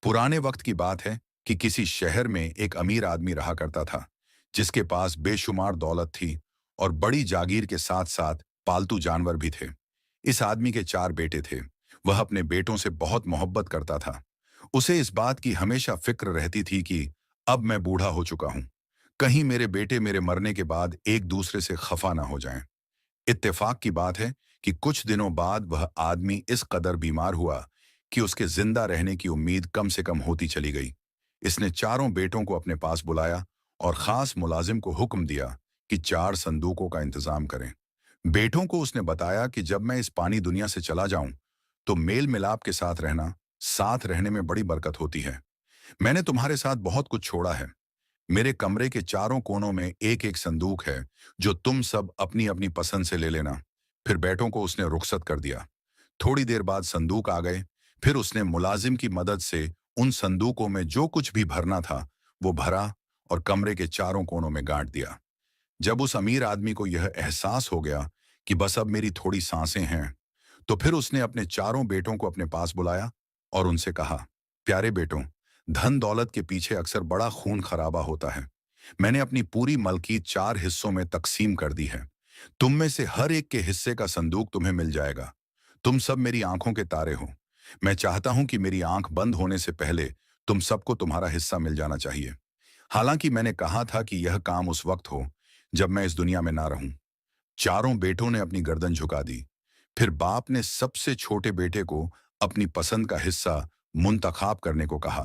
पुराने वक्त की बात है कि किसी शहर में एक अमीर आदमी रहा करता था, जिसके पास बेशुमार दौलत थी और बड़ी जागीर के साथ साथ पालतू जानवर भी थे। इस आदमी के 4 बेटे थे। वह अपने बेटों से बहुत मोहब्बत करता था। उसे इस बात की हमेशा फिक्र रहती थी कि अब मैं बूढ़ा हो चुका हूं, कहीं मेरे बेटे मेरे मरने के बाद एक दूसरे से खफा ना हो जाएं। इत्तेफाक की बात है कि कुछ दिनों बाद वह आदमी इस कदर बीमार हुआ कि उसके जिंदा रहने की उम्मीद कम से कम होती चली गई। इसने चारों बेटों को अपने पास बुलाया और खास मुलाजिम को हुक्म दिया कि 4 संदूकों का इंतजाम करें। बेटों को उसने बताया कि जब मैं इस पानी दुनिया से चला जाऊं तो मेल मिलाप के साथ रहना, साथ रहने में बड़ी बरकत होती है। मैंने तुम्हारे साथ बहुत कुछ छोड़ा है। मेरे कमरे के चारों कोनों में एक एक संदूक है, जो तुम सब अपनी अपनी पसंद से ले लेना। फिर बेटों को उसने रुखसत कर दिया। थोड़ी देर बाद संदूक आ गए। फिर उसने मुलाजिम की मदद से उन संदूकों में जो कुछ भी भरना था वो भरा और कमरे के चारों कोनों में गांठ दिया। जब उस अमीर आदमी को यह एहसास हो गया कि बस अब मेरी थोड़ी सांसें हैं, तो फिर उसने अपने चारों बेटों को अपने पास बुलाया और उनसे कहा, प्यारे बेटों, धन दौलत के पीछे अक्सर बड़ा खून खराबा होता है। मैंने अपनी पूरी मलकीत 4 हिस्सों में तकसीम कर दी है। तुम में से हर एक के हिस्से का संदूक तुम्हें मिल जाएगा। तुम सब मेरी आंखों के तारे हो। मैं चाहता हूं कि मेरी आंख बंद होने से पहले तुम सबको तुम्हारा हिस्सा मिल जाना चाहिए। हालांकि मैंने कहा था कि यह काम उस वक्त हो जब मैं इस दुनिया में ना रहूं। चारों बेटों ने अपनी गर्दन झुका दी। फिर बाप ने सबसे छोटे बेटे को अपनी पसंद का हिस्सा मुंतखाब करने को कहा।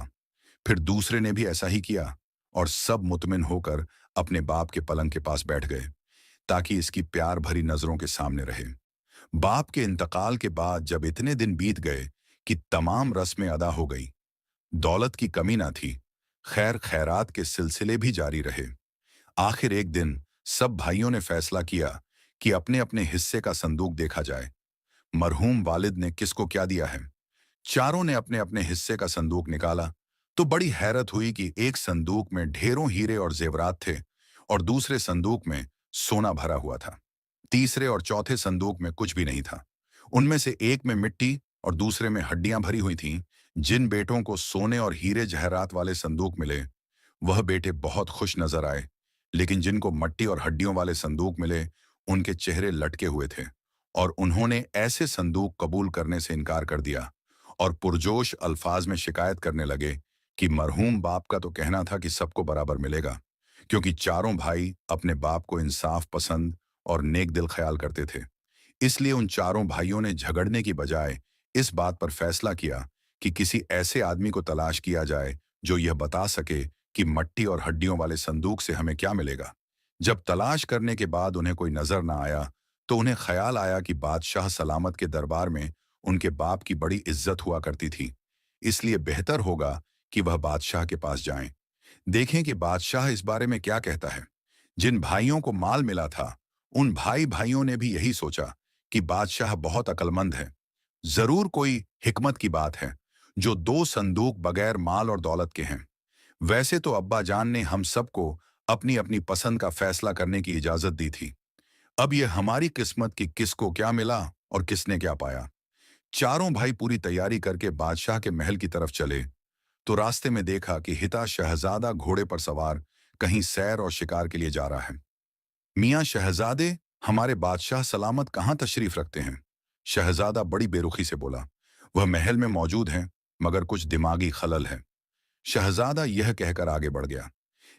फिर दूसरे ने भी ऐसा ही किया और सब मुतमिन होकर अपने बाप के पलंग के पास बैठ गए, ताकि इसकी प्यार भरी नजरों के सामने रहे। बाप के इंतकाल के बाद जब इतने दिन बीत गए कि तमाम रस्में अदा हो गई, दौलत की कमी ना थी, खैर खैरात के सिलसिले भी जारी रहे। आखिर एक दिन सब भाइयों ने फैसला किया कि अपने अपने हिस्से का संदूक देखा जाए। मरहूम वालिद ने किसको क्या दिया है। चारों ने अपने अपने हिस्से का संदूक निकाला तो बड़ी हैरत हुई कि एक संदूक में ढेरों हीरे और जेवरात थे और दूसरे संदूक में सोना भरा हुआ था। तीसरे और चौथे संदूक में कुछ भी नहीं था। उनमें से एक में मिट्टी और दूसरे में हड्डियां भरी हुई थीं। जिन बेटों को सोने और हीरे जहरात वाले संदूक मिले, वह बेटे बहुत खुश नजर आए, लेकिन जिनको मट्टी और हड्डियों वाले संदूक मिले, उनके चेहरे लटके हुए थे और उन्होंने ऐसे संदूक कबूल करने से इनकार कर दिया और पुरजोश अल्फाज में शिकायत करने लगे कि मरहूम बाप का तो कहना था कि सबको बराबर मिलेगा, क्योंकि चारों भाई अपने बाप को इंसाफ पसंद और नेक दिल ख्याल करते थे। इसलिए उन चारों भाइयों ने झगड़ने की बजाय इस बात पर फैसला किया कि किसी ऐसे आदमी को तलाश किया जाए जो यह बता सके कि मट्टी और हड्डियों वाले संदूक से हमें क्या मिलेगा। जब तलाश करने के बाद उन्हें कोई नजर ना आया, तो उन्हें ख्याल आया कि बादशाह सलामत के दरबार में उनके बाप की बड़ी इज्जत हुआ करती थी। इसलिए बेहतर होगा कि वह बादशाह के पास जाएं, देखें कि बादशाह इस बारे में क्या कहता है। जिन भाइयों को माल मिला था, उन भाई भाइयों ने भी यही सोचा कि बादशाह बहुत अक्लमंद है। जरूर कोई हिकमत की बात है जो 2 संदूक बगैर माल और दौलत के हैं। वैसे तो अब्बा जान ने हम सबको अपनी अपनी पसंद का फैसला करने की इजाजत दी थी। अब यह हमारी किस्मत कि किसको क्या मिला और किसने क्या पाया। चारों भाई पूरी तैयारी करके बादशाह के महल की तरफ चले, तो रास्ते में देखा कि हिता शहजादा घोड़े पर सवार कहीं सैर और शिकार के लिए जा रहा है। मियाँ शहजादे, हमारे बादशाह सलामत कहाँ तशरीफ रखते हैं? शहजादा बड़ी बेरुखी से बोला। वह महल में मौजूद हैं, मगर कुछ दिमागी खलल है। शहजादा यह कहकर आगे बढ़ गया,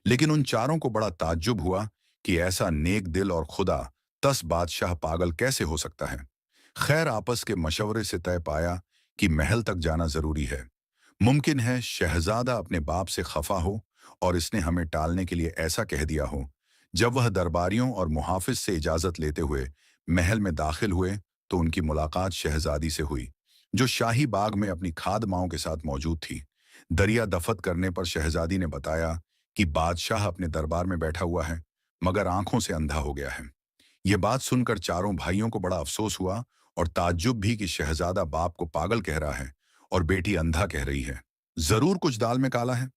लेकिन उन चारों को बड़ा ताज्जुब हुआ कि ऐसा नेक दिल और खुदा तस बादशाह पागल कैसे हो सकता है। खैर आपस के मशवरे से तय पाया कि महल तक जाना जरूरी है। मुमकिन है शहजादा अपने बाप से खफा हो और इसने हमें टालने के लिए ऐसा कह दिया हो। जब वह दरबारियों और मुहाफिज से इजाजत लेते हुए महल में दाखिल हुए, तो उनकी मुलाकात शहजादी से हुई, जो शाही बाग में अपनी खादमाओं के साथ मौजूद थी। दरिया दफत करने पर शहजादी ने बताया कि बादशाह अपने दरबार में बैठा हुआ है, मगर आंखों से अंधा हो गया है। यह बात सुनकर चारों भाइयों को बड़ा अफसोस हुआ और ताज्जुब भी कि शहजादा बाप को पागल कह रहा है और बेटी अंधा कह रही है। जरूर कुछ दाल में काला है।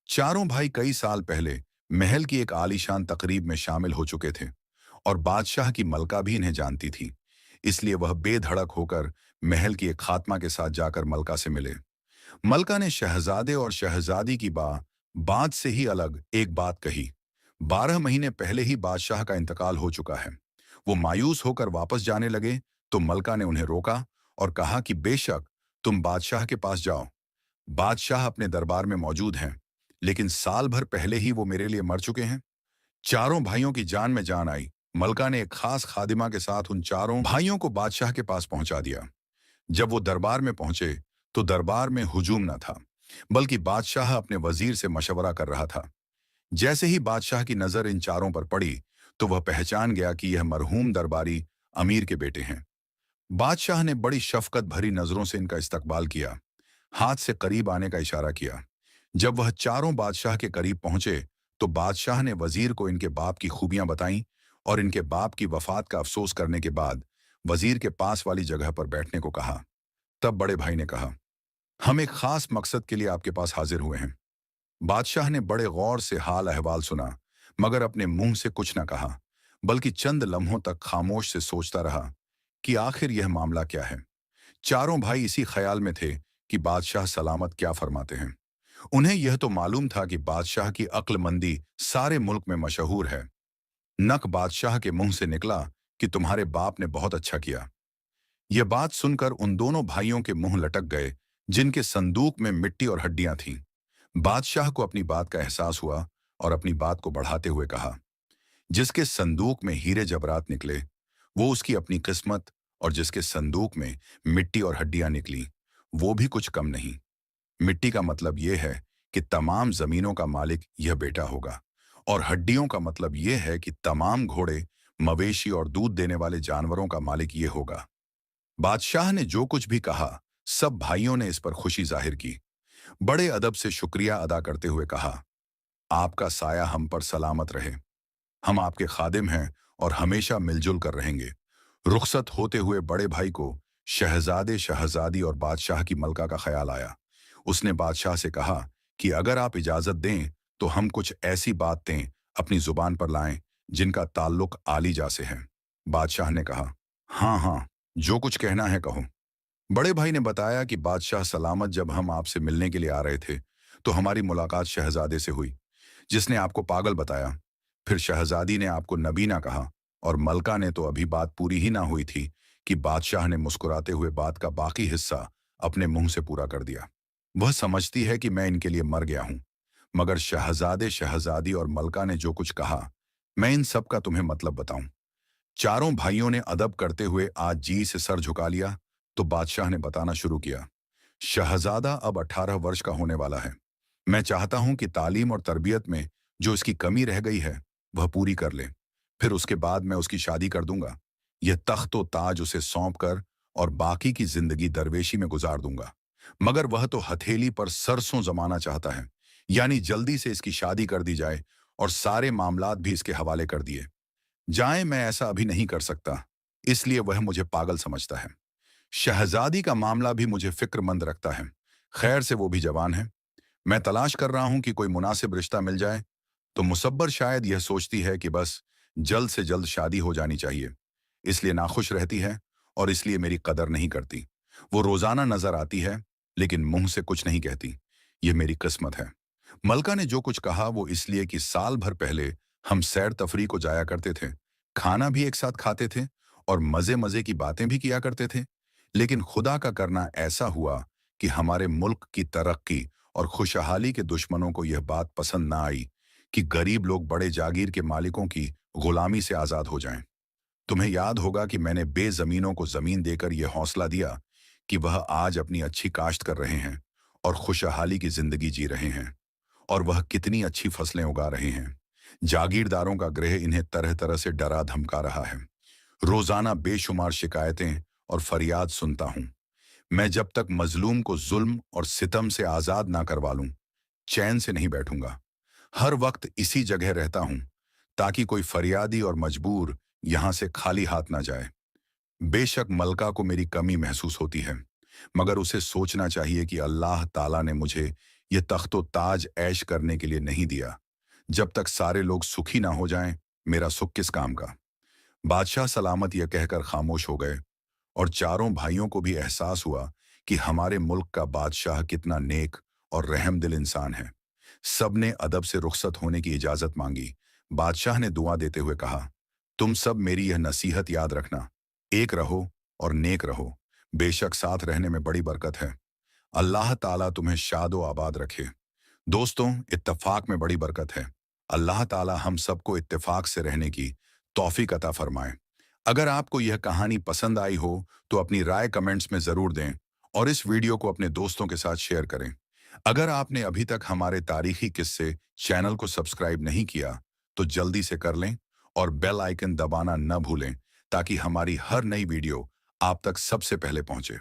चारों भाई कई साल पहले महल की एक आलीशान तकरीब में शामिल हो चुके थे और बादशाह की मलका भी इन्हें जानती थी। इसलिए वह बेधड़क होकर महल की एक खात्मा के साथ जाकर मलका से मिले। मलका ने शहजादे और शहजादी की बात से ही अलग एक बात कही। 12 महीने पहले ही बादशाह का इंतकाल हो चुका है। वो मायूस होकर वापस जाने लगे तो मलका ने उन्हें रोका और कहा कि बेशक तुम बादशाह के पास जाओ। बादशाह अपने दरबार में मौजूद हैं, लेकिन साल भर पहले ही वो मेरे लिए मर चुके हैं। चारों भाइयों की जान में जान आई। मलका ने एक खास खादिमा के साथ उन चारों भाइयों को बादशाह के पास पहुंचा दिया। जब वो दरबार में पहुंचे तो दरबार में हुजूम न था, बल्कि बादशाह अपने वजीर से मशवरा कर रहा था। जैसे ही बादशाह की नजर इन चारों पर पड़ी तो वह पहचान गया कि यह मरहूम दरबारी अमीर के बेटे हैं। बादशाह ने बड़ी शफकत भरी नजरों से इनका इस्तकबाल किया, हाथ से करीब आने का इशारा किया। जब वह चारों बादशाह के करीब पहुंचे तो बादशाह ने वजीर को इनके बाप की खूबियां बताईं और इनके बाप की वफात का अफसोस करने के बाद वजीर के पास वाली जगह पर बैठने को कहा। तब बड़े भाई ने कहा, हम एक खास मकसद के लिए आपके पास हाजिर हुए हैं। बादशाह ने बड़े गौर से हाल अहवाल सुना, मगर अपने मुंह से कुछ न कहा, बल्कि चंद लम्हों तक खामोश से सोचता रहा कि आखिर यह मामला क्या है। चारों भाई इसी ख्याल में थे कि बादशाह सलामत क्या फरमाते हैं। उन्हें यह तो मालूम था कि बादशाह की अक्लमंदी सारे मुल्क में मशहूर है। नक बादशाह के मुंह से निकला कि तुम्हारे बाप ने बहुत अच्छा किया। यह बात सुनकर उन दोनों भाइयों के मुंह लटक गए, जिनके संदूक में मिट्टी और हड्डियां थीं। बादशाह को अपनी बात का एहसास हुआ और अपनी बात को बढ़ाते हुए कहा, जिसके संदूक में हीरे जबरात निकले वो उसकी अपनी किस्मत, और जिसके संदूक में मिट्टी और हड्डियां निकली वो भी कुछ कम नहीं। मिट्टी का मतलब यह है कि तमाम जमीनों का मालिक यह बेटा होगा, और हड्डियों का मतलब यह है कि तमाम घोड़े, मवेशी और दूध देने वाले जानवरों का मालिक यह होगा। बादशाह ने जो कुछ भी कहा सब भाइयों ने इस पर खुशी जाहिर की। बड़े अदब से शुक्रिया अदा करते हुए कहा, आपका साया हम पर सलामत रहे। हम आपके खादिम हैं और हमेशा मिलजुल कर रहेंगे। रुखसत होते हुए बड़े भाई को शहजादे, शहजादी और बादशाह की मलका का ख्याल आया। उसने बादशाह से कहा कि अगर आप इजाजत दें तो हम कुछ ऐसी बातें अपनी जुबान पर लाएं जिनका ताल्लुक आलीजा से है। बादशाह ने कहा, हाँ हाँ, जो कुछ कहना है कहो। बड़े भाई ने बताया कि बादशाह सलामत, जब हम आपसे मिलने के लिए आ रहे थे तो हमारी मुलाकात शहजादे से हुई, जिसने आपको पागल बताया। फिर शहजादी ने आपको नबीना कहा, और मलका ने तो अभी बात पूरी ही ना हुई थी कि बादशाह ने मुस्कुराते हुए बात का बाकी हिस्सा अपने मुंह से पूरा कर दिया। वह समझती है कि मैं इनके लिए मर गया हूं, मगर शहजादे, शहजादी और मलका ने जो कुछ कहा मैं इन सब का तुम्हें मतलब बताऊं। चारों भाइयों ने अदब करते हुए आज जी से सर झुका लिया तो बादशाह ने बताना शुरू किया। शहजादा अब 18 वर्ष का होने वाला है। मैं चाहता हूं कि तालीम और तरबियत में जो इसकी कमी रह गई है वह पूरी कर ले। फिर उसके बाद मैं उसकी शादी कर दूंगा। यह तख्त व ताज उसे सौंप कर और बाकी की जिंदगी दरवेशी में गुजार दूंगा। मगर वह तो हथेली पर सरसों जमाना चाहता है, यानी जल्दी से इसकी शादी कर दी जाए और सारे मामलात भी इसके हवाले कर दिए जाएं। मैं ऐसा अभी नहीं कर सकता, इसलिए वह मुझे पागल समझता है। शहजादी का मामला भी मुझे फिक्रमंद रखता है। खैर से वो भी जवान है। मैं तलाश कर रहा हूं कि कोई मुनासिब रिश्ता मिल जाए। तो मुसब्बर शायद यह सोचती है कि बस जल्द से जल्द शादी हो जानी चाहिए, इसलिए नाखुश रहती है और इसलिए मेरी कदर नहीं करती। वो रोजाना नजर आती है लेकिन मुंह से कुछ नहीं कहती। यह मेरी किस्मत है। मलका ने जो कुछ कहा वो इसलिए कि साल भर पहले हम सैर तफरी को जाया करते थे, खाना भी एक साथ खाते थे और मजे मजे की बातें भी किया करते थे। लेकिन खुदा का करना ऐसा हुआ कि हमारे मुल्क की तरक्की और खुशहाली के दुश्मनों को यह बात पसंद ना आई कि गरीब लोग बड़े जागीर के मालिकों की गुलामी से आजाद हो जाएं। तुम्हें याद होगा कि मैंने बेजमीनों को जमीन देकर यह हौसला दिया कि वह आज अपनी अच्छी काश्त कर रहे हैं और खुशहाली की जिंदगी जी रहे हैं, और वह कितनी अच्छी फसलें उगा रहे हैं। जागीरदारों का ग्रह इन्हें तरह तरह से डरा धमका रहा है। रोजाना बेशुमार शिकायतें और फरियाद सुनता हूं। मैं जब तक मजलूम को जुल्म और सितम से आजाद ना करवा लूं चैन से नहीं बैठूंगा। हर वक्त इसी जगह रहता हूं ताकि कोई फरियादी और मजबूर यहां से खाली हाथ ना जाए। बेशक मलका को मेरी कमी महसूस होती है, मगर उसे सोचना चाहिए कि अल्लाह ताला ने मुझे यह तख्तो ताज ऐश करने के लिए नहीं दिया। जब तक सारे लोग सुखी ना हो जाएं, मेरा सुख किस काम का। बादशाह सलामत यह कहकर खामोश हो गए और चारों भाइयों को भी एहसास हुआ कि हमारे मुल्क का बादशाह कितना नेक और रहमदिल इंसान है। सबने अदब से रुखसत होने की इजाजत मांगी। बादशाह ने दुआ देते हुए कहा, तुम सब मेरी यह नसीहत याद रखना, एक रहो और नेक रहो। बेशक साथ रहने में बड़ी बरकत है। अल्लाह ताला तुम्हें शादो आबाद रखे। दोस्तों, इत्तेफाक में बड़ी बरकत है। अल्लाह ताला हम सबको इत्तेफाक से रहने की तौफीक अता फरमाए। अगर आपको यह कहानी पसंद आई हो तो अपनी राय कमेंट्स में ज़रूर दें और इस वीडियो को अपने दोस्तों के साथ शेयर करें। अगर आपने अभी तक हमारे तारीखी किस्से चैनल को सब्सक्राइब नहीं किया तो जल्दी से कर लें और बेल आइकन दबाना न भूलें ताकि हमारी हर नई वीडियो आप तक सबसे पहले पहुंचे।